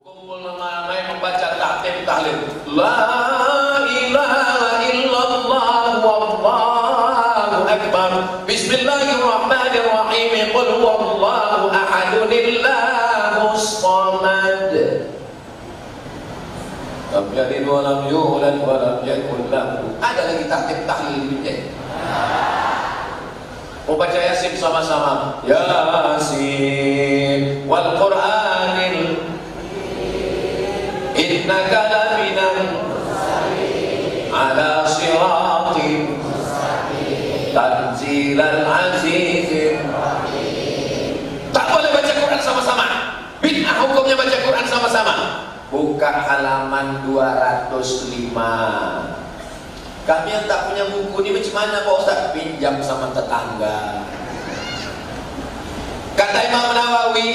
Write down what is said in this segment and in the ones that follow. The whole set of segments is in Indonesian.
Kumpul ramai membaca takbir tahlil. La ilaha illallah wallahu akbar. Bismillahirrahmanirrahim. Qul huwallahu ahad Allahus samad. Lam yalid wa lam yulad wa lam yakul lahu. Ada lagi takbir tahlil ini. Mau baca Yasin sama-sama. Yasin wal Qur'anil innaka laminan ala siratin tanzilal azizin. Tak boleh baca Quran sama-sama. Bid'ah hukumnya baca Quran sama-sama. Buka halaman 205. Kami yang tak punya buku ini macam mana Pak Ustaz? Pinjam sama tetangga. Kata Imam Nawawi,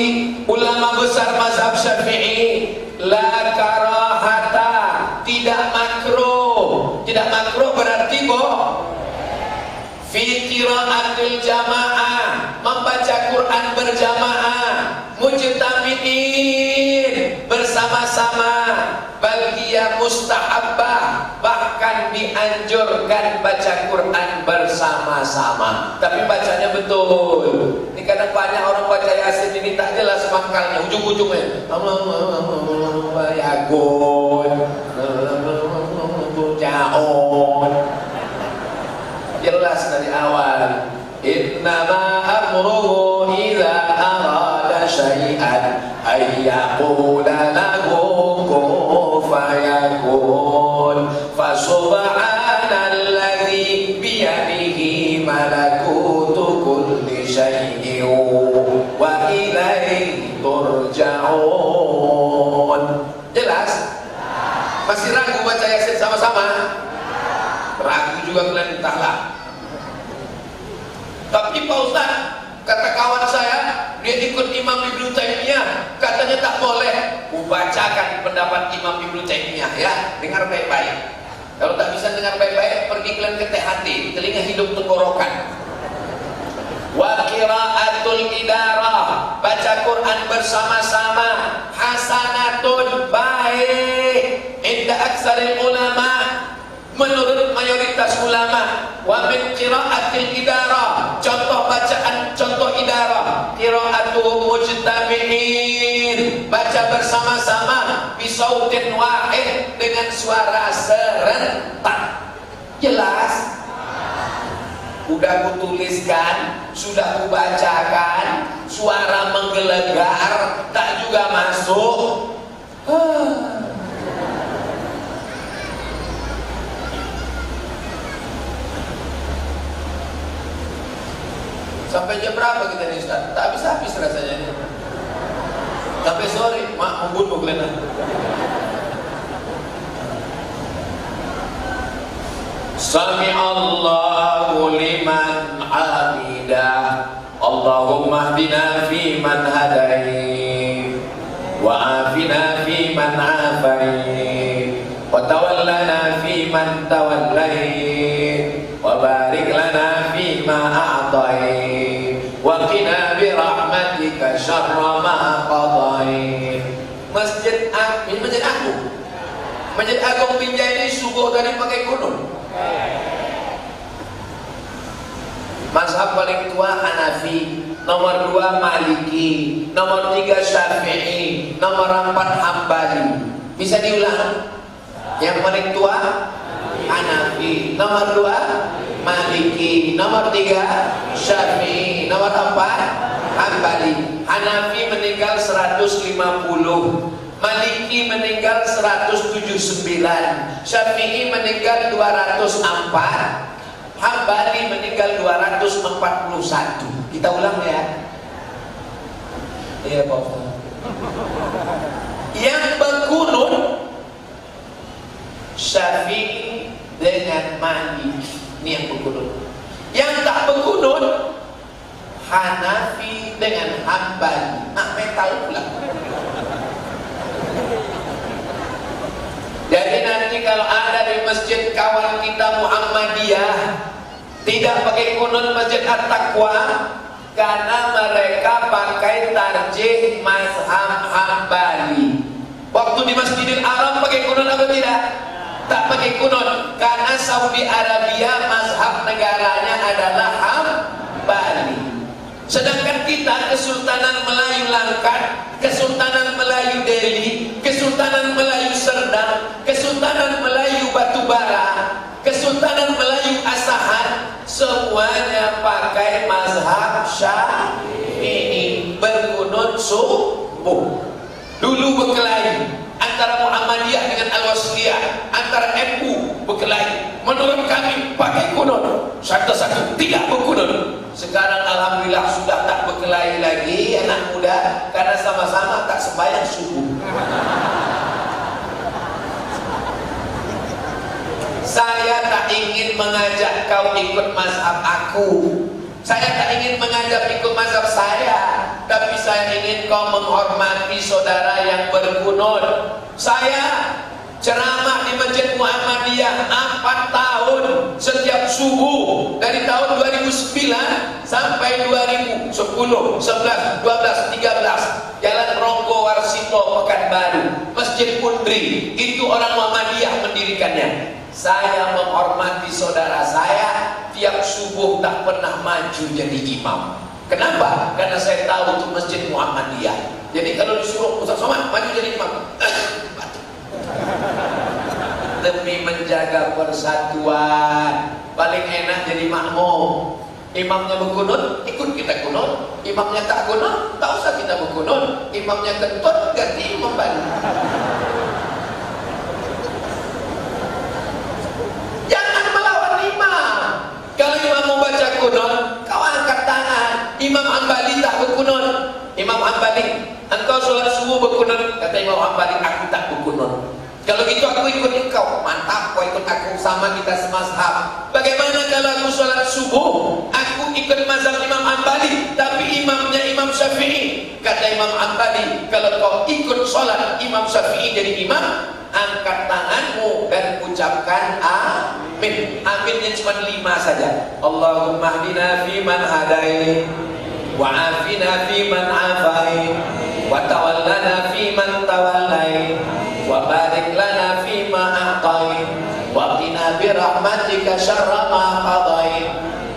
ulama besar mazhab Syafi'i, la karahata, tidak makruh. Tidak makruh berarti fi qiraatil jamaah, membaca Quran berjamaah, mujtami'in, bersama-sama, bal hiya mustahabbah, bahkan dianjurkan baca Quran bersama-sama. Tapi bacanya betul. Ini kadang banyak orang baca Yasin ini tak jelas makalnya, ujung-ujungnya yagun jaon. Jelas dari awal. Innama amruhu idza arada syai'an ay yaqula lahu kun fayakun. Fa subhanalladzi bi yadihi malakutu kulli syai'in wa ilaihi turja'un. Jelas? Masih ragu baca Yasin sama-sama? Ragu juga kalian, entahlah. Tapi Pak Ustaz, kata kawan saya, dia ikut Imam Ibnu Taimiyah, katanya tak boleh. Kubacakan pendapat Imam Ibnu Taimiyah ya, dengar baik-baik. Kalau tak bisa dengar baik-baik, pergi kalian ke THT, telinga hidung tenggorokan. Wa qiraatul idarah, baca Quran bersama-sama, hasanatun, baik, inda aksaril ulama, menurut mayoritas ulama. Wa min qiraatil idarah, contoh bacaan, contoh idarah, qiraatu mujtami'in, baca bersama-sama, bisautin wahid, dengan suara serentak. Jelas? Udah kutuliskan, sudah kubacakan, suara menggelegar, tak juga masuk. Sampai jam berapa kita nih Ustaz? Tak habis-habis rasanya ini. Sampai sore, mak membunuh kalian. Sami'allahu liman hamidah. Allahumma hdina fi man hadait, wa afina fi man afait, wa tawallana fi man tawallait, wa barik lana fi ma a'tait, wa qina bi rahmatika syarra ma qadait. Masjid Agung, Masjid Agung Binjai ini subuh tadi pakai gunung. Mazhab paling tua Hanafi, nomor 2 Maliki, nomor 3 Syafi'i, nomor 4 Hambali. Bisa diulang? Yang paling tua Hanafi, nomor 2 Maliki, nomor 3 Syafi'i, nomor 4 Hambali. Hanafi meninggal 150, Maliki meninggal 179, Syafi'i meninggal 204, Hambali meninggal 241. Kita ulang ya. Iya Pak Ustaz. Yang berkunut Syafi'i dengan Maliki, ini yang berkunut. Yang tak berkunut Hanafi dengan Hambali. Metal pula. Jadi nanti kalau ada di masjid kawan kita Muhammadiyah tidak pakai kunut Masjid At-Taqwa, karena mereka pakai tarjih mazhab Hambali. Waktu di Masjidil Haram pakai kunut apa tidak? Tak pakai kunut, karena Saudi Arabia mazhab negaranya adalah Hambali. Sedangkan kita Kesultanan Melayu Langkat, Kesultanan Melayu Delhi, Kesultanan Melayu Serdang, Kesultanan Melayu Batubara, Kesultanan Melayu Asahan, semuanya pakai mazhab Syafi'i, berkunut subuh. Dulu berkelahi antara Muhammadiyah dengan Al-Wasliyah, antara NU berkelahi. Menurut kami pakai kunut, satu-satu tidak berkunut. Sekarang alhamdulillah sudah tak berkelahi lagi anak muda, karena sama-sama tak sembahyang subuh. Saya tak ingin mengajak kau ikut mazhab aku. Saya tak ingin mengajak ikut mazhab saya, tapi saya ingin kau menghormati saudara yang berkunut. Saya ceramah di Masjid Muhammadiyah 4 tahun setiap subuh, dari tahun 2009 sampai 2010, 11, 12, 13. Jalan Ronggo Warsito Pekanbaru, Masjid Pundri, itu orang Muhammadiyah mendirikannya. Saya menghormati saudara saya, tiap subuh tak pernah maju jadi imam. Kenapa? Karena saya tahu itu Masjid Muhammadiyah. Jadi kalau disuruh Ustaz Somad maju jadi imam, demi menjaga persatuan, paling enak jadi makmum. Imamnya berkunut, ikut kita kunut. Imamnya tak kunut, tak usah kita berkunut. Imamnya kentut, ganti imam baru. Jangan melawan imam. Kalau imam mau baca kunut, kau angkat tangan. Imam Hambali tak berkunut. Imam Hambali, engkau sholat subuh berkunut. Kata Imam Hambali, aku tak berkunut. Kalau gitu aku ikut engkau. Mantap, kau ikut aku, sama kita semazhab. Bagaimana kalau aku sholat subuh, aku ikut mazhab Imam Hambali, tapi imamnya Imam Syafi'i. Kata Imam Hambali, kalau kau ikut sholat Imam Syafi'i jadi imam, angkat tanganmu dan ucapkan amin. Aminnya cuma 5 saja. Allahumma hdina fi man hadait, wa afina fi man afait, wa tawallana fi man tawallait, wa barik lana fi ma a'tait, wa qina bi rahmatika syarra ma qadait.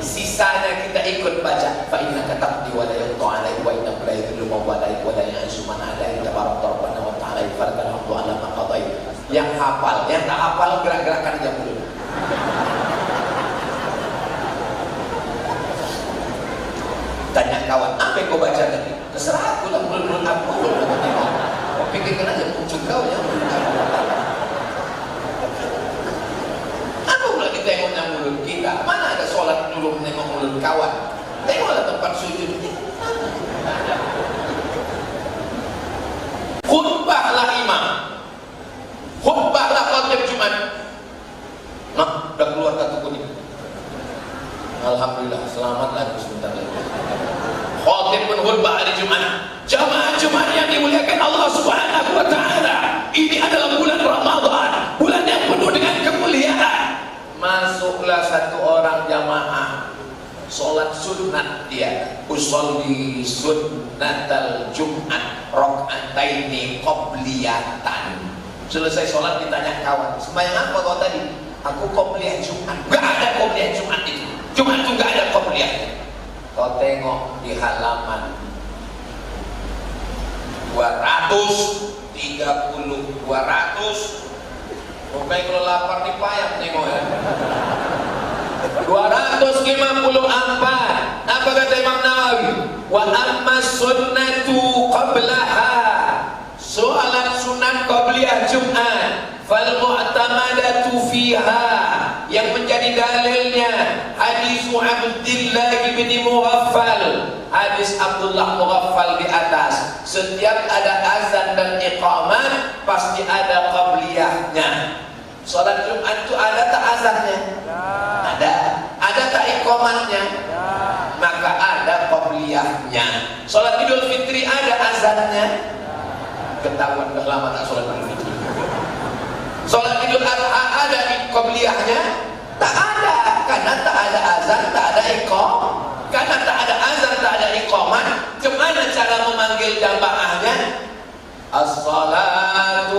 Sisanya kita ikut baca. Fa innaka taqdi wa la yuqda 'alaik wa innaka la yudhillu man walaik wa la yu'izzu man adait tabarak rabbana wa ta'ala farakal hamdu 'ala ma qadait. Yang hafal, yang tak hafal gerak-gerakan aja dulu. Tanya kawan, apa yang kau baca tadi? Terserah aku lah, belum apa. Kau pikirkan aja pucuk kau ya. Apa pula ditengoknya mulut kita? Mana ada sholat dulu menengok mulut kawan? Tengoklah tempat sujudnya. Khutbahlah imam, khutbahlah khotib Jumat. Nah, udah keluar kartu kuning. Alhamdulillah, selamat lagi sebentar lagi. Khotib pun khutbah hari Jumat. Jamaah Jumat yang dimuliakan Allah Subhanahu wa Ta'ala, ini adalah bulan Ramadan, bulan yang penuh dengan kemuliaan. Masuklah satu orang jamaah, sholat sunat dia, usolli sunnatal Jumat rok'ataini qobliyatan. Selesai sholat ditanya kawan, sembahyang apa kau tadi? Aku qobliyah Jumat. Gak ada qobliyah Jumat itu. Jumat itu gak ada qobliyah. Kau tengok di halaman 230, 200. Pokoknya kalau lapar dipayang tengok ya. 254. Apa kata Imam Nawawi? Wa amma sunnatu qablaha, soalan sunat qabliyah Jumat, fal mu'tamadatu fiha, yang menjadi dalilnya hadis Abdullah bin Mughaffal, hadis Abdullah Mughaffal di atas. Setiap ada azan dan iqamat pasti ada qabliyahnya. Salat Jumat itu ada tak azannya? Ada. Ada tak iqamatnya? Maka ada qabliyahnya. Salat Idul Fitri ada azannya? Ketahuan dah lama tak salat Idul Fitri. Salat Idul Adha ada qabliyahnya? Tak ada, karena tak ada azan, tak ada iqamah. Karena tak ada azan, tak ada iqamah. Gimana cara memanggil jamaahnya? As-salatu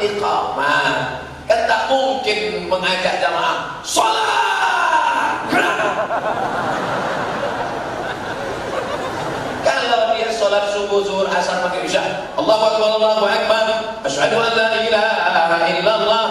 iqamah. Kan tak mungkin mengajak jamaah sholat. Kalau dia sholat subuh, zuhur, asar, maghrib, isya, Allahu akbar, Allahu akbar, asyhadu an la ilaha illallah.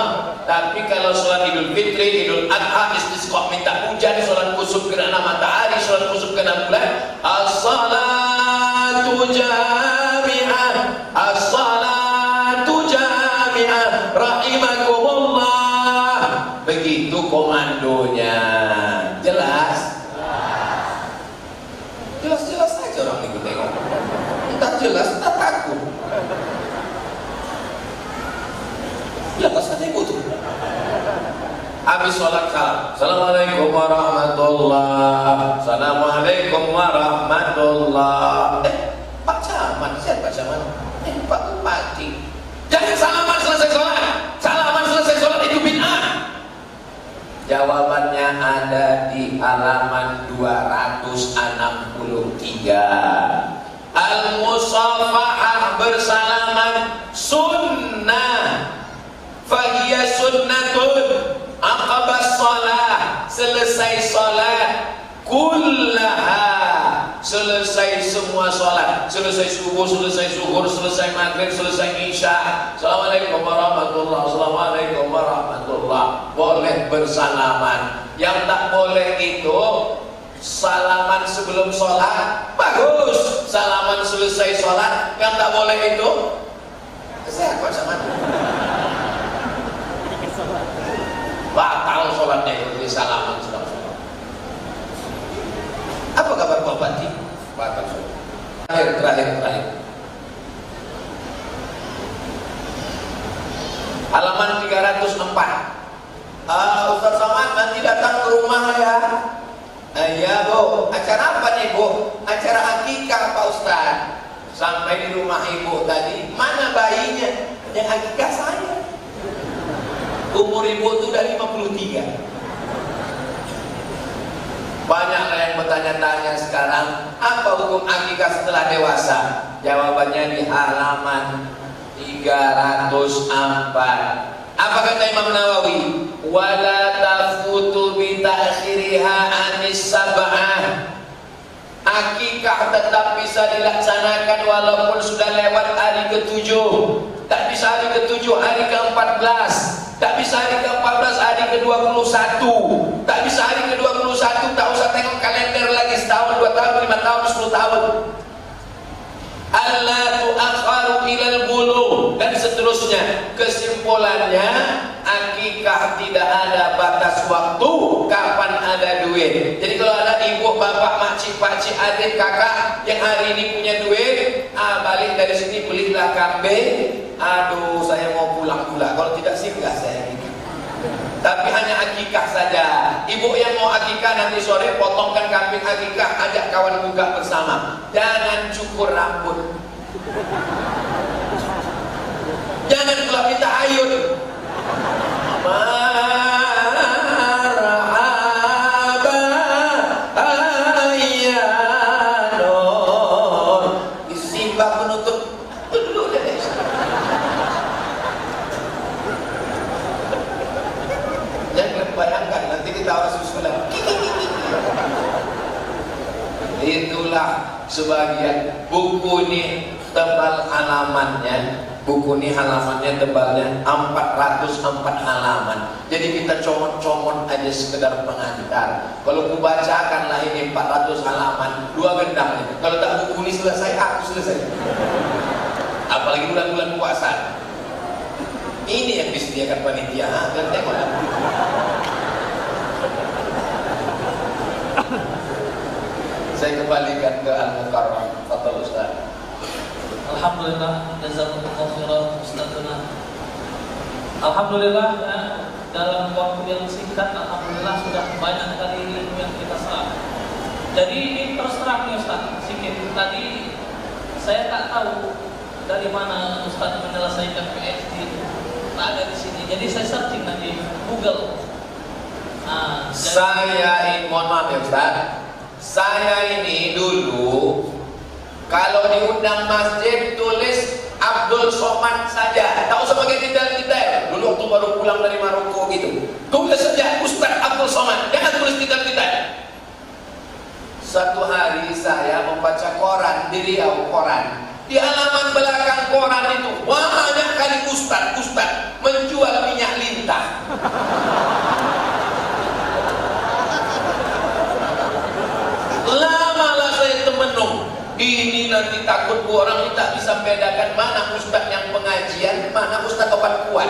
Tapi kalau sholat Idul Fitri, Idul Adha, istisqa, minta hujan, sholat kusuf gerhana matahari, sholat kusuf gerhana bulan, as-salatu jami'ah, as-salatu jami'ah, rahimakumullah. Begitu komandonya. Jelas? Jelas-jelas saja orang itu tengok. Entah jelas, entah takut. Jelas saja ibu tuh. Habis sholat salam. Assalamualaikum warahmatullah. Assalamualaikum warahmatullah. Pak Camat, siapa Pak Camat? Pak Bupati. Jangan salaman selesai sholat. Salaman selesai sholat itu bid'ah. Jawabannya ada di halaman 263. Al-musafahah bersalaman sunnah. Fahiyya sunnatun aqabas salah, selesai salat kullaha, selesai semua salat, selesai subuh, selesai zuhur, selesai maghrib, selesai isya. Assalamualaikum warahmatullah, assalamualaikum warahmatullah. Boleh bersalaman. Yang tak boleh itu salaman sebelum sholat. Bagus, salaman selesai sholat. Yang tak boleh itu saya kok sama batal sholatnya itu di salaman setelah sholat. Apa kabar Pak Bupati? Batal sholat. Terakhir. Halaman 304. Ustaz Somad nanti datang ke rumah ya. Ya Bu, acara apa nih Bu? Acara akikah Pak Ustaz. Sampai di rumah ibu tadi, mana bayinya? Yang akikah saya. Umur ibu itu udah 53. Banyaklah yang bertanya-tanya sekarang, apa hukum akikah setelah dewasa? Jawabannya di halaman 304. Apa kata Imam Nawawi? Wala tafutu bi ta'khiriha anis sab'ah. Akikah tetap bisa dilaksanakan walaupun sudah lewat hari ke-7. Tak bisa hari ke-7, hari ke-14. Tak bisa hari ke-14, hari ke-21. Tak bisa hari ke-21, tak usah tengok kalender lagi, setahun, 2 tahun, 5 tahun, 10 tahun. Allah tu'akharu ilal bulugh, dan seterusnya. Kesimpulannya, akikah tidak ada batas waktu kapan ada duit. Jadi kalau ada ibu, bapak, makcik, pakcik, adik, kakak yang hari ini punya duit, balik dari sini belilah kambing. Aduh, saya mau pulang pula. Kalau tidak singgah saya gitu. Tapi hanya akikah saja. Ibu yang mau akikah nanti sore potongkan kambing akikah, ajak kawan buka bersama. Jangan cukur rambut. Jangan pula minta ayun. Marhaba ayyanon. Disimbang menutup dulu deh. Jangan bayangkan nanti kita harus susulan. Itulah sebagian buku ini tebal halamannya. Buku ini halamannya tebalnya 404 halaman. Jadi kita comot-comot aja sekedar pengantar. Kalau ku bacakanlah ini 400 halaman, 2 gendang. Kalau tak buku ini selesai, aku selesai. Apalagi bulan-bulan puasa. Ini yang disediakan panitia. Dan tengok. Saya kembalikan ke Al-Mukarram. Fadhal Ustaz. Alhamdulillah, jazakumullah khairan Ustazuna. Alhamdulillah ya, dalam waktu yang singkat alhamdulillah sudah banyak sekali ilmu yang kita serap. Jadi terus terang nih Ustaz, sedikit tadi saya tak tahu dari mana Ustaz menyelesaikan PhD itu. Tak ada di sini. Jadi saya searching di Google. Mohon maaf ya Ustaz. Saya ini dulu kalau diundang masjid tulis Abdul Somad saja. Tak usah pakai detail-detail. Dulu waktu baru pulang dari Maroko gitu, tulis saja Ustaz Abdul Somad, jangan tulis detail-detail. Satu hari saya membaca koran di Riau, koran. Di halaman belakang koran itu banyak kali Ustaz menjual minyak lintah. Lamalah saya temenung. Ini nanti takut orang ini tak bisa bedakan mana Ustaz yang pengajian, mana Ustaz obat kuat.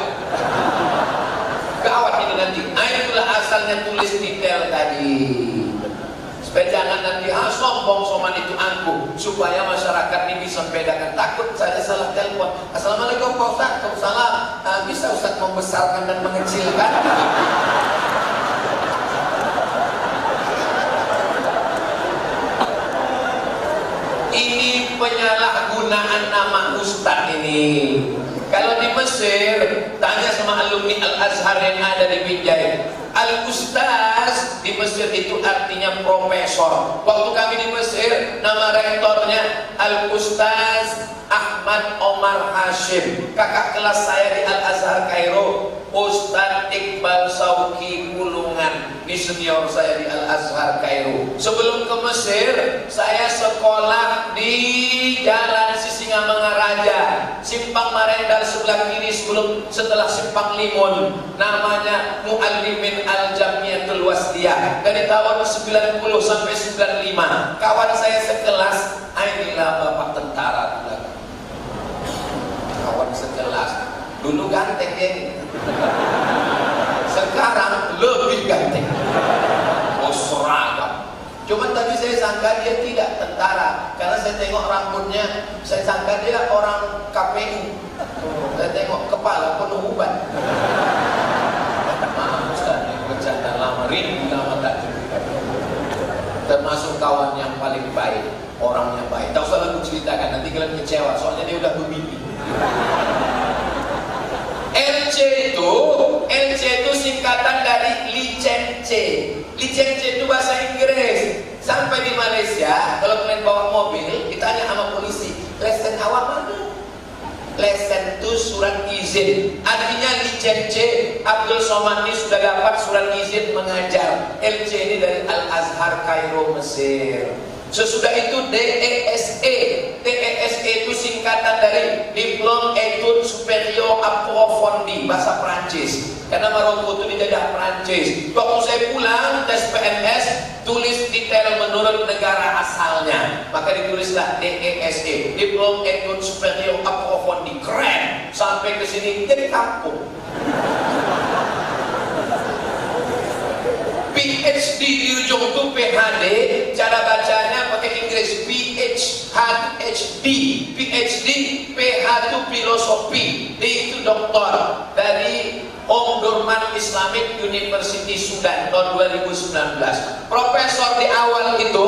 Gawat ini nanti. Itulah asalnya tulis detail tadi. Supaya jangan nanti sombong Somad itu angkuh, supaya masyarakat ini bisa bedakan. Takut saya salah telepon. Assalamualaikum Pak Ustaz. Waalaikumsalam. Bisa Ustaz membesarkan dan mengecilkan? Ini penyalahgunaan nama Ustaz ini. Kalau di Mesir, tanya sama alumni Al-Azhar yang ada di Binjai. Al-Ustaz di Mesir itu artinya profesor. Waktu kami di Mesir, nama rektornya Al-Ustaz Ahmad Omar Hashim. Kakak kelas saya di Al-Azhar Kairo, Ustaz Iqbal Sauki Pulungan. Ini senior saya di Al-Azhar Kairo. Sebelum ke Mesir, saya sekolah di Jalan Sisingamangaraja, Simpang Marendal sebelah kiri setelah Simpang Limun. Namanya Muallimin Al-Jamiatul Wasliyah. Dari tahun 90 sampai 95. Kawan saya sekelas, inilah bapak tentara. Kawan sekelas. Dulu ganteng dia ini. Sekarang lebih ganteng. Oh, seragam. Cuma tadi saya sangka dia tidak tentara, karena saya tengok rambutnya, saya sangka dia orang KPU. Saya tengok kepala penuh uban. Maaf Ustaz, ini bercanda lama, rindu lama tak jumpa. Termasuk kawan yang paling baik, orangnya baik. Tak usah aku ceritakan, nanti kalian kecewa, soalnya dia udah bermimpi. LC itu singkatan dari licence. Licence itu bahasa Inggris. Sampai di Malaysia, kalau kalian bawa mobil, ditanya sama polisi, lesen awak mana? Lesen itu surat izin. Artinya licence. Abdul Somad ini sudah dapat surat izin mengajar. LC ini dari Al-Azhar Kairo, Mesir. Sesudah itu DESE. DESE itu singkatan dari Diplôme Études Supérieures Approfondies, bahasa Prancis. Karena Maroko itu dijajah Prancis. Waktu saya pulang tes PNS, tulis detail menurut negara asalnya. Maka ditulislah DESE, Diplôme Études Supérieures Approfondies. Keren. Sampai ke sini jadi kampung. PhD di ujung itu PhD, cara bacanya pakai Inggris PhD, PH itu filosofi, D itu doktor, dari Omdurman Islamic University Sudan tahun 2019. Profesor di awal itu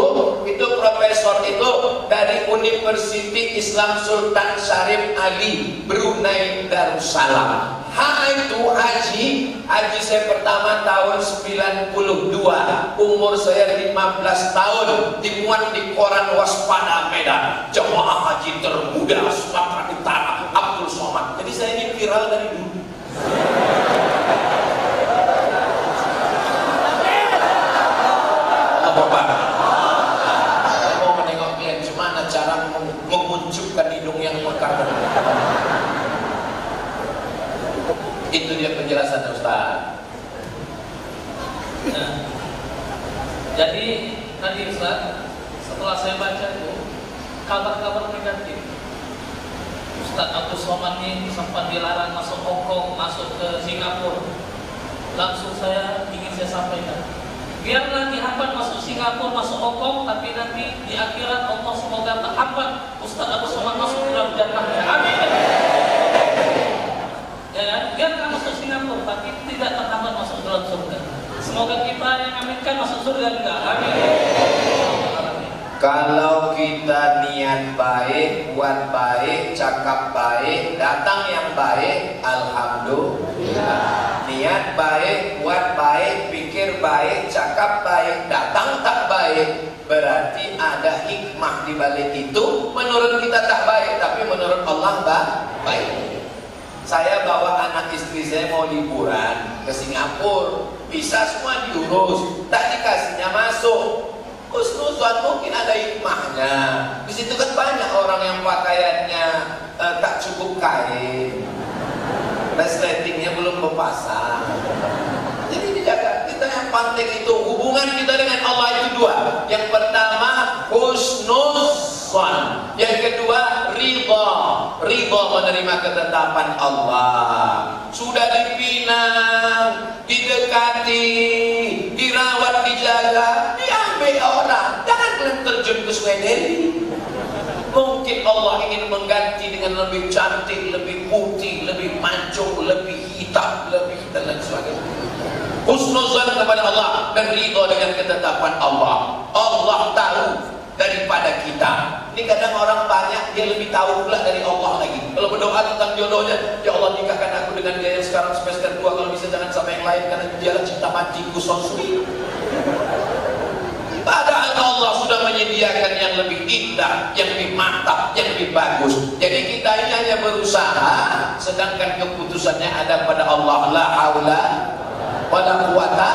profesor itu dari University Islam Sultan Syarif Ali Brunei Darussalam. Itu haji saya pertama tahun 92, umur saya 15 tahun, dimuat di koran Waspada Medan, jemaah haji termuda Sumatera Utara Abdul Somad. Jadi saya ini viral dari dulu. Saya mau menengok kalian gimana cara mengunjukkan hidung yang mekar. Itu dia penjelasan Ustaz. Nah, jadi tadi Ustaz, setelah saya baca itu kabar-kabar negatif. Ustaz Abdul Somad ini sempat dilarang masuk Hong Kong, masuk ke Singapura. Langsung saya sampaikan, biarlah dihambat masuk Singapura, masuk Hong Kong, tapi nanti di akhirat Allah semoga terhambat Ustaz Abdul Somad masuk ke dalam jannahnya. Amin. Ya kan? Biarkan masuk Singapura, tapi tidak terhambat masuk dalam surga. Semoga kita yang aminkan masuk surga juga. Amin. Kalau kita niat baik, buat baik, cakap baik, datang yang baik, alhamdulillah. Niat baik, buat baik, pikir baik, cakap baik, datang tak baik, berarti ada hikmah di balik itu. Menurut kita tak baik, tapi menurut Allah baik. Saya bawa anak istri saya mau liburan ke Singapura, bisa semua diurus, tak dikasihnya masuk. Husnuzon mungkin ada hikmahnya. Di situ kan banyak orang yang pakaiannya tak cukup kain, resletingnya belum berpasang. Jadi dijaga. Kita yang penting itu hubungan kita dengan Allah itu dua. Yang pertama husnuzon, yang kedua ridha. Ridha menerima ketetapan Allah. Sudah dipinang, didekati, dirawat, dijaga, diambil orang. Jangan kalian terjun ke Sweden. Mungkin Allah ingin mengganti dengan lebih cantik, lebih putih, lebih mancung, lebih hitam, lebih dan lain sebagainya. Husnuzan kepada Allah dan ridha dengan ketetapan Allah. Allah tahu daripada kita. Ini kadang orang banyak dia lebih tahu pula dari Allah lagi. Kalau berdoa tentang jodohnya, ya Allah nikahkan aku dengan dia yang sekarang semester 2, kalau bisa jangan sampai yang lain karena dialah cinta matiku sonsui. Padahal Allah sudah menyediakan yang lebih indah, yang lebih mantap, yang lebih bagus. Jadi kita ini hanya berusaha, sedangkan keputusannya ada pada Allah. La haula wala quwata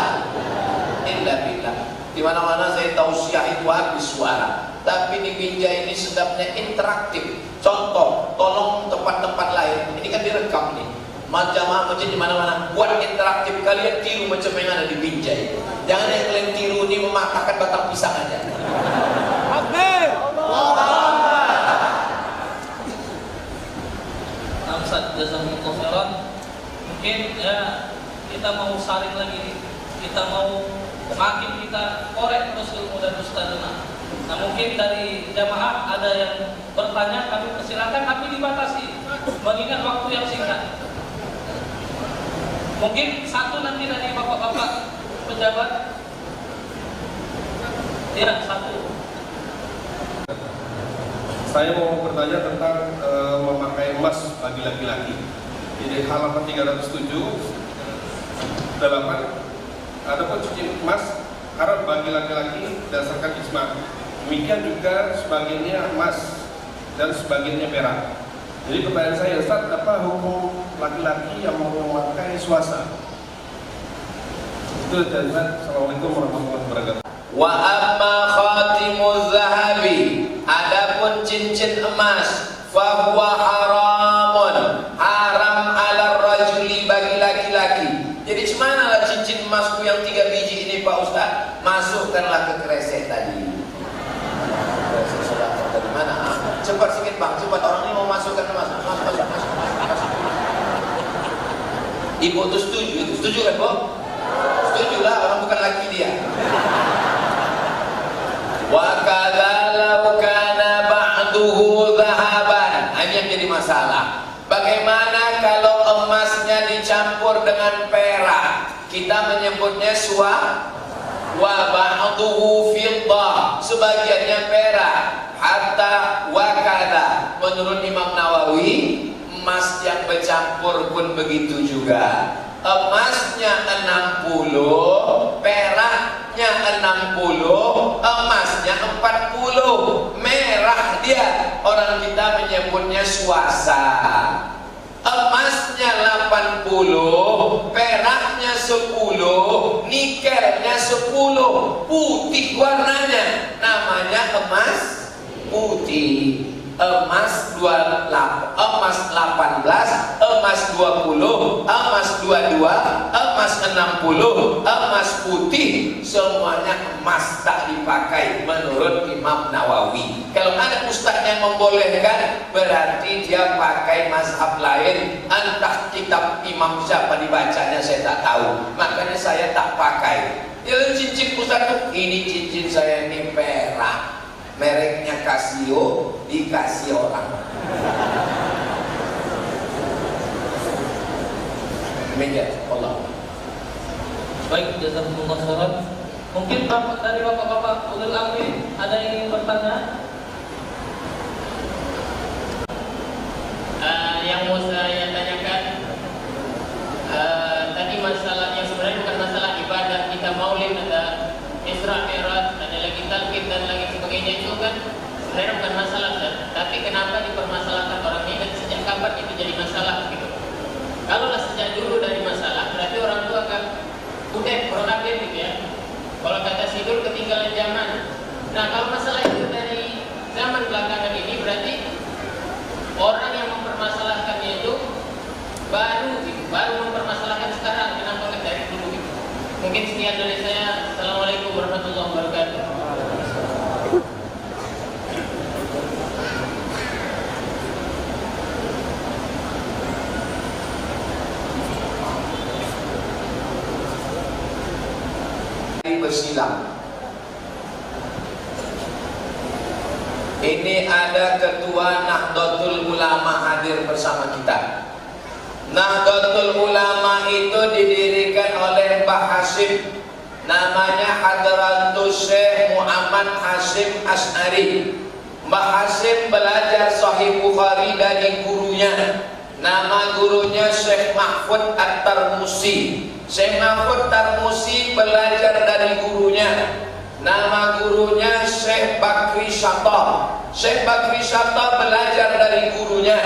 illa billah. Di mana-mana saya tausiah itu habis suara, tapi di Binjai ini sedapnya interaktif. Contoh, tolong tempat-tempat lain, ini kan direkam nih. Jamaah masjid di mana-mana buat interaktif, kalian tiru macam yang ada di Binjai. Jangan yang kalian tiru ini mematahkan batang pisang aja. Takbir. Ustaz, jazakumullah khairan. Mungkin ya kita mau saling lagi, kita mau makin kita korek terus ilmu dan ustadzana. Nah mungkin dari jamaah ada yang bertanya, kami persilakan, tapi dibatasi mengingat waktu yang singkat. Mungkin satu nanti dari bapak-bapak pejabat. Ya, satu. Saya mau bertanya tentang memakai emas bagi laki-laki. Jadi halaman 307 adapun cuci emas haram bagi laki-laki berdasarkan ijma. Demikian juga sebagiannya emas dan sebagiannya perak. Jadi pertanyaan saya, Ustaz, apa hukum laki-laki yang mau memakai swasta? Itu saja, Ustaz. Assalamualaikum warahmatullahi wabarakatuh. Wa amma khatimuz zahabi, adapun cincin emas, fa huwa haramun, haram ala rajuli bagi laki-laki. Jadi gimana lah cincin emasku yang 3 biji ini Pak Ustaz? Masukkanlah ke kresek tadi. Kresek sudah dari mana? Cepat sedikit Bang, cepat, orang ini mau masukkan emas. Masuk. Ibu tuh setuju kan Bu? Setuju lah, orang bukan laki dia. Wa kadzalau kana ba'duhu dhahaban. Ini yang jadi masalah. Bagaimana kalau emasnya dicampur dengan perak? Kita menyebutnya wa ba'duhu fiddah, sebagiannya perak. Hatta wakada, menurut Imam Nawawi, emas yang bercampur pun begitu juga. Emasnya 60, peraknya 60, emasnya 40, merah dia. Orang kita menyebutnya swasa. Emasnya 80, peraknya 10, nikelnya 10, putih warnanya, namanya emas putih. Emas 18, emas 20, emas 22, emas 60, emas putih, semuanya emas tak dipakai menurut Imam Nawawi. Kalau ada ustaz yang membolehkan, berarti dia pakai mazhab lain. Entah kitab imam siapa dibacanya saya tak tahu, makanya saya tak pakai. Dia cincin ustaz tuh, ini cincin saya ini perak, mereknya Casio, dikasih orang. Demikian Allah. Baik, jazakumullah khairan. Mungkin dari bapak-bapak ulil amri ada yang ingin bertanya? Yang mau saya tanyakan tadi masalah yang sebenarnya bukan masalah ibadah, kita maulid, ada Isra Mi'raj, ada lagi bangkit dan lain sebagainya itu kan sebenarnya bukan masalah, Ustaz. Tapi kenapa dipermasalahkan orang ini dan sejak kapan itu jadi masalah gitu? Kalaulah sejak dulu dari masalah, berarti orang tua akan udah proaktif gitu ya. Kalau kata Sidul ketinggalan zaman. Nah kalau masalah itu dari zaman belakangan ini berarti orang yang mempermasalahkannya itu baru gitu, baru mempermasalahkan sekarang. Kenapa nggak dari dulu gitu? Mungkin sekian dari saya. Assalamualaikum warahmatullahi wabarakatuh. Bersilang. Ini ada ketua Nahdlatul Ulama hadir bersama kita. Nahdlatul Ulama itu didirikan oleh Mbah Hasyim, namanya Hadratus Syekh Muhammad Hasyim Asy'ari. Mbah Hasyim belajar Sahih Bukhari dari gurunya. Nama gurunya Syekh Mahfud At-Tarmusi. Syekh Mahfud Tarmusi belajar dari gurunya. Nama gurunya Syekh Bakri Syatta. Syekh Bakri Syatta belajar dari gurunya.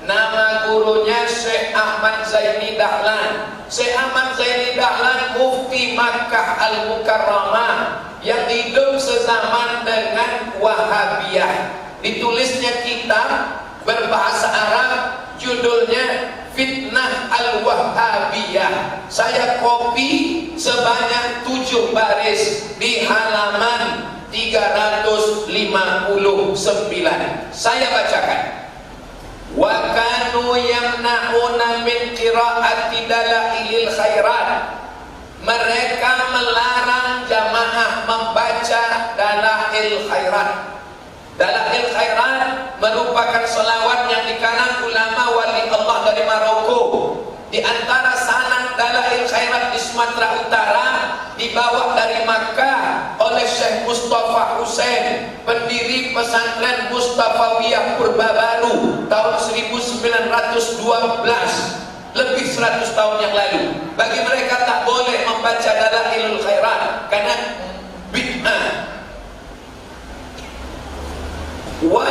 Nama gurunya Syekh Ahmad Zaini Dahlan. Syekh Ahmad Zaini Dahlan mufti Makkah Al-Mukarramah yang hidup sezaman dengan Wahabiyah. Ditulisnya kitab berbahasa Arab, judulnya Fitnah Al-Wahhabiyah. Saya copy sebanyak 7 baris di halaman 359. Saya bacakan. Wa kanu yamna'una min qira'ati dalailil khairat. Mereka melarang jamaah membaca dalail khairat. Dalail khairat merupakan selawat yang dikarang ulama wali Allah dari Maroko. Di antara sanad dalail khairat di Sumatera Utara dibawa dari Makkah oleh Syekh Mustafa Husain, pendiri pesantren Mustafawiyah Purbabaru tahun 1912, lebih 100 tahun yang lalu. Bagi mereka tak boleh membaca dalailul khairat karena bid'ah. Wa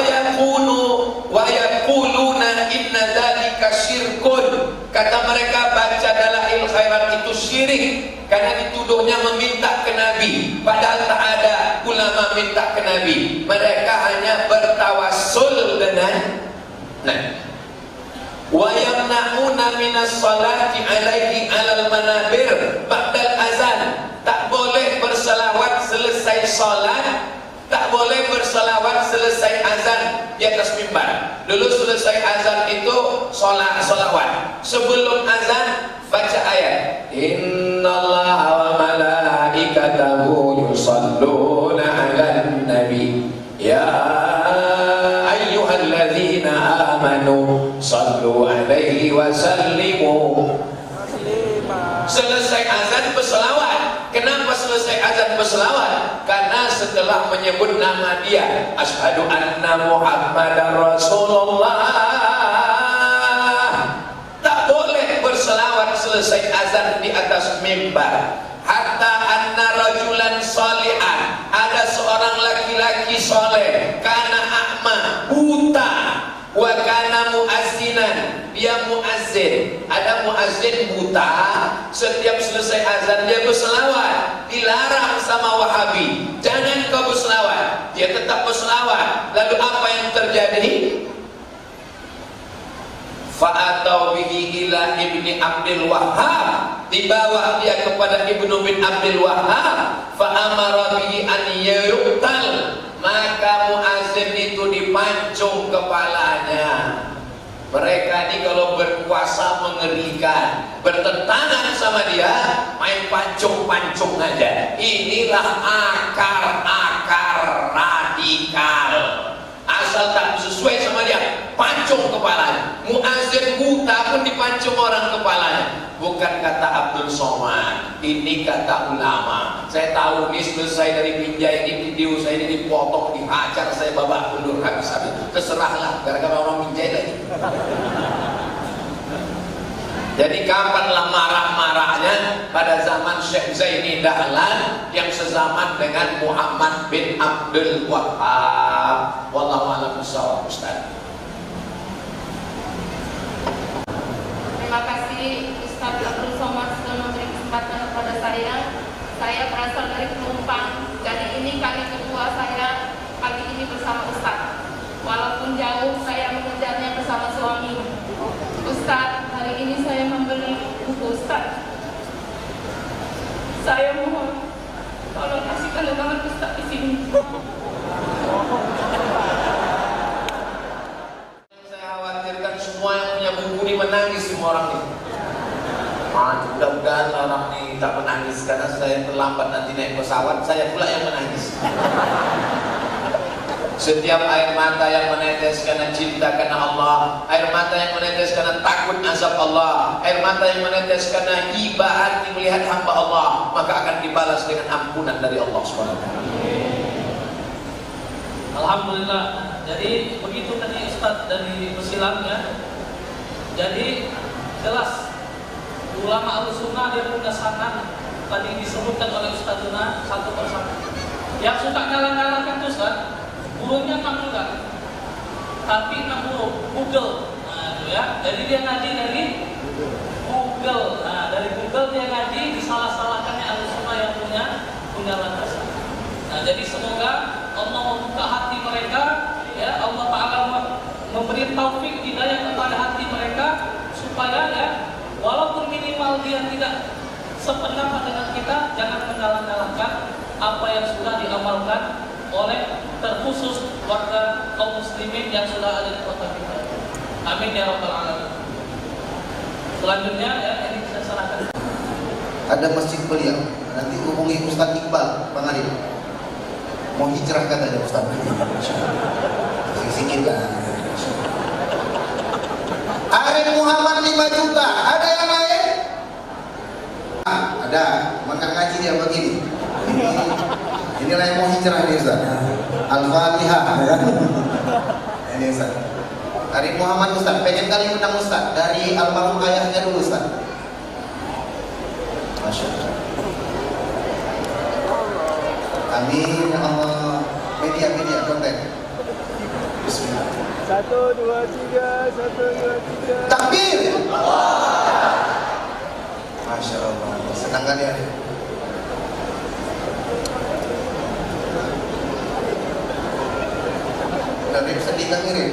yaquluna inna dzalika syirkun. Kata mereka baca dalail khairat itu syirik karena dituduhnya meminta ke Nabi, padahal tak ada ulama minta ke Nabi. Mereka hanya bertawassul dengan wa yamna'una minas salati alaihi alal manabir ba'dal azan. Tak boleh berselawat selesai salat, tak boleh berselawat selesai azan di atas mimbar. Dulu selesai azan itu solawat. Sebelum azan baca ayat Innallaha wa malaikatahu yusalluna 'alan nabi ya ayyuhalladzina amanu sallu 'alaihi wa sallimu. Selesai azan berselawat. Kenapa selesai azan berselawat? Karena setelah menyebut nama dia, asyhadu anna Muhammadar Rasulullah, tak boleh berselawat selesai azan di atas mimbar. Hatta anna rajulan salihan, ada seorang laki-laki soleh, kana a'ma, buta, wa kana muazzinan, dia muazzin. Ada muazzin buta, setiap selesai azan dia berselawat. Dilarang sama Wahabi, jangan kau berselawat. Dia tetap berselawat. Lalu apa yang terjadi? Fa'atau bihi ila ibni Abdul Wahhab, dibawa dia kepada Ibnu bin Abdul Wahhab. Fa'amara bihi an yuqtal, maka muazzin itu dipancung kepalanya. Mereka ini kalau berkuasa mengerikan, bertentangan sama dia main pancung-pancung aja. Inilah akar-akar radikal. Asal tak sesuai sama dia, pancung kepalanya. Muazzin buta pun dipancung orang kepalanya. Bukan kata Abdul Somad, ini kata ulama. Saya tahu nih, selesai dari pinjai ini video saya ini dipotong, dihajar, saya babak belur habis-habis. Terserahlah, gara-gara orang pinjai lagi. Jadi kapanlah marah-marahnya pada zaman Syekh Zaini Dahlan yang sezaman dengan Muhammad bin Abdul Wahab. Wallahu a'lam bishawab. Ustaz. Terima kasih Ustaz Abdul Somad sudah memberi kesempatan kepada saya. Saya berasal dari Pelumpang. Jadi ini kali kedua saya kali ini bersama Ustaz. Walaupun jauh, saya mengejarnya bersama suami. Ustaz, hari ini saya membeli buku Ustaz. Saya mohon tolong kasihkan undangan Ustaz di sini. Saya khawatirkan semua yang punya buku ini menangis semua orang ini. Mudah-mudahan orang ini tak menangis karena saya terlambat nanti naik pesawat, saya pula yang menangis. Setiap air mata yang menetes karena cinta karena Allah, air mata yang menetes karena takut azab Allah, air mata yang menetes karena iba hati melihat hamba Allah, maka akan dibalas dengan ampunan dari Allah SWT. Alhamdulillah. Jadi begitu tadi Ustaz dari Pesilang ya. Jadi jelas ulama Ahlussunnah dia punya sanad tadi disebutkan oleh Ustaz Zuna satu persatu. Yang suka ngalang-ngalangkan itu Ustaz, burungnya 6 juga, tapi 6 huruf Google. Nah, itu ya. Jadi dia ngaji dari Google. Nah, dari Google dia ngaji disalah-salahkannya Ahlussunnah yang punya landasan. Nah, jadi semoga Allah membuka hati mereka, ya Allah Taala memberi taufik hidayah kepada hati mereka supaya ya walaupun minimal dia tidak sependapat dengan kita, jangan mengalang-alangkan apa yang sudah diamalkan oleh terkhusus warga kaum muslimin yang sudah ada di kota kita. Amin ya rabbal alamin. Selanjutnya ya ini saya serahkan. Ada masjid beliau. Nanti hubungi Ustaz Iqbal Bang Ali. Mau hijrah katanya Ustaz. Sikit lah. Arif Muhammad 5 juta. Ada yang lain? Ada. Maka ngaji dia begini. Inilah yang mau hijrah nih Ustaz. Al-Fatihah. Ini Ustaz. Arif Muhammad Ustaz. Pengen kali undang Ustaz dari almarhum ayahnya dulu Ustaz. Masya Allah. Amin ya Allah. Media konten. Bismillah. 1, 2, 3, 1, 2, 3. Takbir. Masya Allah. Senang kali ya. Dari sedih kan ngirim.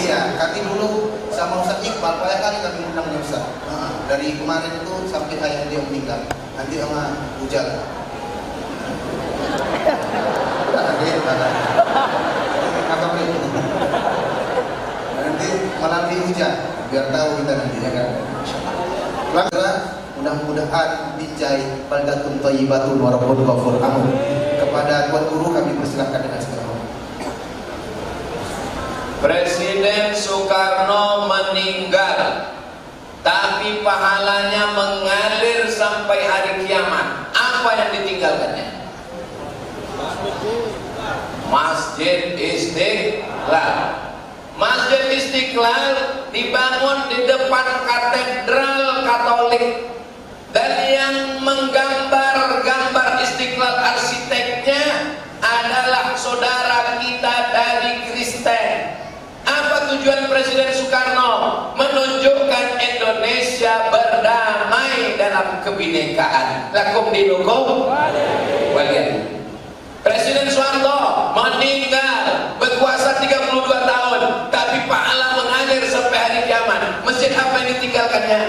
Iya, kami dulu sama Ustaz Iqbal, banyak kali kami undangnya Ustaz. Dari kemarin itu sampai ayah dia meninggal. Nanti sama hujan. Apa itu? Nanti melalui hujan, biar tahu kita nanti ya kan. Mudah-mudahan dijai baldatun thayyibatun wa rabbun ghafur. Amin. Kepada Tuan Guru kami persilakan dengan segala hormat. Presiden Soekarno meninggal, tapi pahalanya mengalir sampai hari kiamat. Apa yang ditinggalkannya? Masjid Istiqlal. Masjid Istiqlal dibangun di depan katedral Katolik, dan yang menggambar gambar Istiqlal arsiteknya adalah saudara kita dari Kristen. Apa tujuan Presiden Soekarno? Menunjukkan Indonesia berdamai dalam kebinekaan. Lakum dinukum waliyadin. Presiden Soeharto meninggal berkuasa 32 tahun, tapi pahala mengalir sampai hari kiamat. Masjid apa yang ditinggalkannya?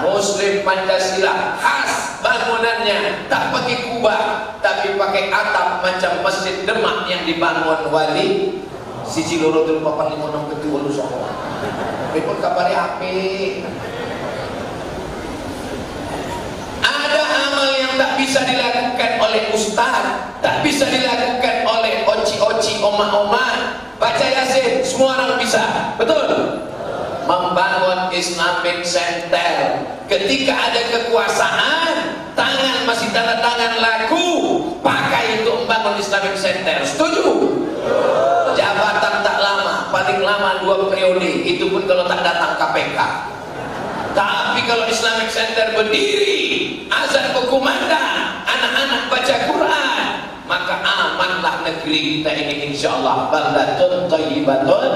Muslim Pancasila. Khas bangunannya, tak pakai kubah, tapi pakai atap macam Masjid Demak yang dibangun Wali siji loro telu papat lima enam ketu wolu songo. Pripun kabare apik. Ada amal yang tak bisa dilakukan oleh ustaz, tak bisa dilakukan oleh oci-oci, oma-oma. Baca Yasin, semua orang bisa. Betul? Membangun Islamic Center. Ketika ada kekuasaan, tangan masih tanda tangan laku, pakai untuk membangun Islamic Center. Setuju? Jabatan tak lama, paling lama 2 periode, itu pun kalau tak datang KPK. Tapi kalau Islamic Center berdiri, azan berkumandang, anak-anak baca Quran, maka amanlah negeri kita ini insyaallah. Baldatun thayyibatun.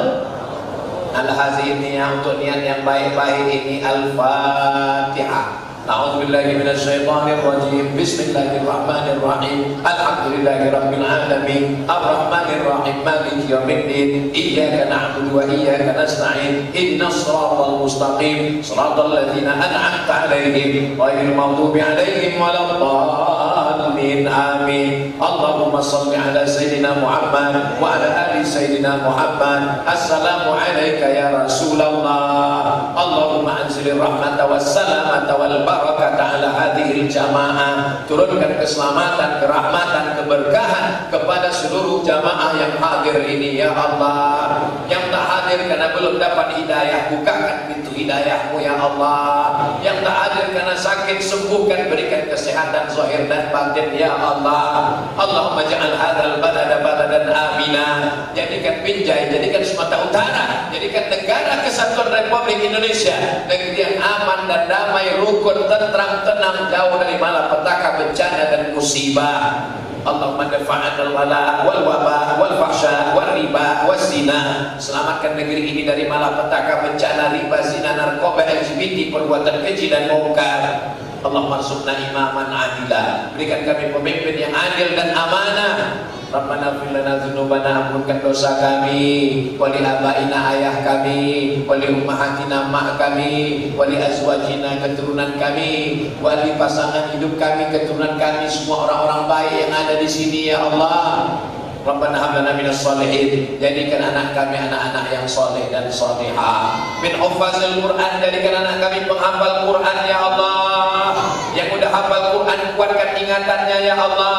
Alhasil niat untuk niat yang baik-baik ini. Al-Fatihah. A'udzubillahi minasyaitonir rajim. Bismillahirrahmanirrahim. Alhamdulillahirabbil alamin. Arrahmanir rahim. Maliki yaumiddin. Iyyaka na'budu wa iyyaka nasta'in. Ihdinas shiratal mustaqim. Shiratal ladzina an'amta 'alaihim ghairil maghdubi 'alaihim waladdallin. Amin. Allahumma shalli 'ala sayyidina Muhammad wa 'ala ali sayyidina Muhammad. Assalamu 'alaika ya Rasulullah. Allahumma anzilir rahmata was salamata wal barakata ala hadhil jamaah. Turunkan keselamatan, kerahmatan, keberkahan kepada seluruh jamaah yang hadir ini ya Allah. Yang tak hadir karena belum dapat hidayah, bukakan pintu hidayahmu ya Allah. Yang tak hadir karena sakit, sembuhkan, berikan kesehatan zahir dan batin ya Allah. Allahumma ja'al hadzal balada baladan amina. Jadikan Binjai, jadikan Sumatera Utara, jadikan negara kesatuan Republik Indonesia negeri yang aman dan damai, rukun, tentram, tenang, jauh dari malapetaka, bencana dan musibah. Allahumma dafa'an al-wala wal waba wal fahsya wal riba wal zina. Selamatkan negeri ini dari malapetaka, bencana, riba, zina, narkoba, LGBT, perbuatan keji dan mungkar. Allahumma arzuqna imaman adila. Berikan kami pemimpin yang adil dan amanah. Rabbana fir lana dzunubana, ampunkan dosa kami, wali abaina, ayah kami, wali ummahatina, mak kami, wali azwajina, keturunan kami, wali pasangan hidup kami, keturunan kami, semua orang-orang baik yang ada di sini ya Allah. Rabbana hab lana minas sholihin. Jadikan anak kami anak-anak yang soleh dan solehah. Min hufazil Quran, jadikan anak kami penghafal Quran ya Allah. Yang sudah hafal Quran, kuatkan ingatannya ya Allah.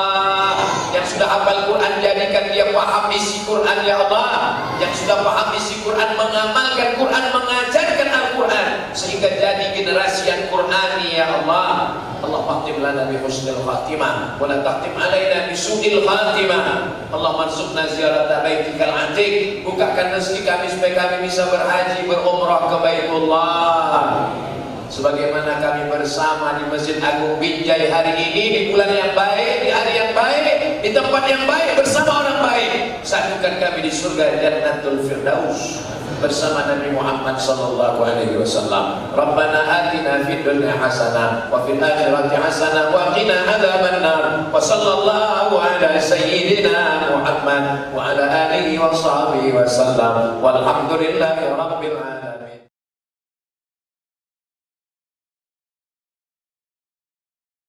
Yang sudah hafal Quran, jadikan dia paham isi Quran ya Allah. Yang sudah paham isi Quran, mengamalkan Quran, mengajarkan Al-Quran, sehingga jadi generasi yang Qurani ya Allah. Allah khtim lana bi husnil khatimah wa la taqtim alaina bi su'il khatimah. Allah marzuqna ziyarata baitikal atiq. Bukakan rezeki kami supaya kami bisa berhaji, berumrah ke Baitullah. Sebagaimana kami bersama di Masjid Agung Binjai hari ini, di bulan yang baik, di hari yang baik, di tempat yang baik, bersama orang baik. Satukan kami di surga Jannatul Firdaus bersama Nabi Muhammad sallallahu alaihi wasallam. Rabbana atina fid dunya hasanah wa fil akhirati hasanah wa qina adzabannar. Wa sallallahu ala sayyidina Muhammad wa ala alihi wa sahbihi wasallam. Walhamdulillahi rabbil alamin.